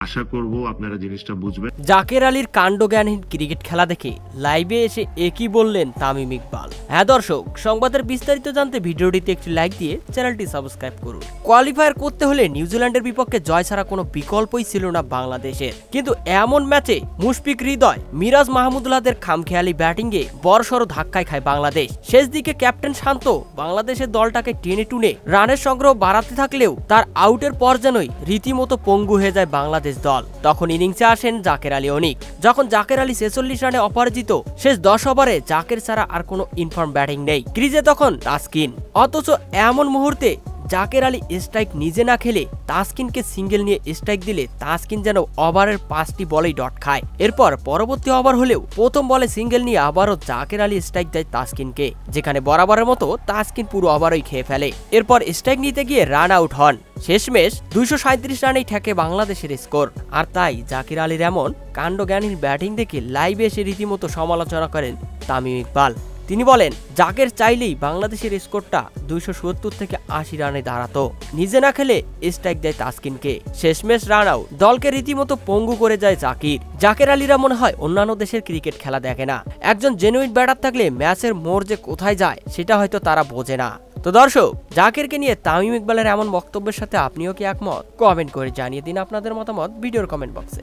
আশা করব আপনারা জিনিসটা বুঝবেন। জাকের আলীর কাণ্ডজ্ঞানহীন ক্রিকেট খেলা দেখে লাইভে এসে একই বললেন তামিম ইকবাল। হ্যাঁ দর্শক, সংবাদের বিস্তারিত জানতে ভিডিওটিতে একটি লাইক দিয়ে চ্যানেলটি সাবস্ক্রাইব করুন। কোয়ালিফায়ার করতে হলে নিউজিল্যান্ডের বিপক্ষে জয় ছাড়া কোনো বিকল্পই ছিল না বাংলাদেশের, কিন্তু এমন ম্যাচে মুশফিক হৃদয়, মিরাজ মাহমুদুল্লাহদের খামখেয়ালি ব্যাটিংয়ে বড়সড় ধাক্কায় খায় বাংলাদেশ। শেষ দিকে ক্যাপ্টেন শান্ত বাংলাদেশের দলটাকে টেনে টুনে রানের সংগ্রহ বাড়াতে থাকলেও তার আউটের পর যেনই রীতিমতো পঙ্গু হয়ে যায় বাংলাদেশ দল। তখন ইনিংসে আসেন জাকের আলী অনিক। যখন জাকের আলী 46 রানে অপরাজিত, শেষ 10 ওভারে জাকের ছাড়া আর কোনো ইনফর্ম ব্যাটিং নেই। ক্রিজে তখন তাসকিন। অথচ এমন মুহূর্তে জাকের আলী স্ট্রাইক নিজে না খেলে তাসকিনকে সিঙ্গেল নিয়ে স্ট্রাইক দিলে তাসকিন যেন ওভারের 5টি বলেই ডট খায়। এরপর পরবর্তী ওভার হলেও প্রথম বলে সিঙ্গেল নিয়ে আবারও জাকের আলী স্ট্রাইক দেয় তাসকিনকে, যেখানে বরাবরের মতো তাসকিন পুরো ওভারই খেয়ে ফেলে। এরপর স্ট্রাইক নিতে গিয়ে রান আউট হন। শেষমেশ 237 রানেই ঠেকে বাংলাদেশের স্কোর। আর তাই জাকের আলীর এমন কাণ্ডজ্ঞানহীন ব্যাটিং দেখে লাইভে এসে রীতিমতো সমালোচনা করেন তামিম ইকবাল। তিনি বলেন, জাকের চাইলেই বাংলাদেশের স্কোরটা 270 থেকে 80 রানে দাঁড়াতো। নিজে না খেলে স্ট্রাইক দেয় তাসকিনকে, শেষমেশ রান আউট। দলকে রীতিমতো পঙ্গু করে যায় জাকির। জাকের আলীরা মনে হয় অন্যান্য দেশের ক্রিকেট খেলা দেখে না। একজন জেনুইন ব্যাটার থাকলে ম্যাচের মোড় যে কোথায় যায় সেটা হয়তো তারা বোঝে না। তো দর্শক, জাকিরকে নিয়ে তামিম ইকবালের এমন বক্তব্যের সাথে আপনিও কি একমত? কমেন্ট করে জানিয়ে দিন আপনাদের মতামত ভিডিওর কমেন্ট বক্সে।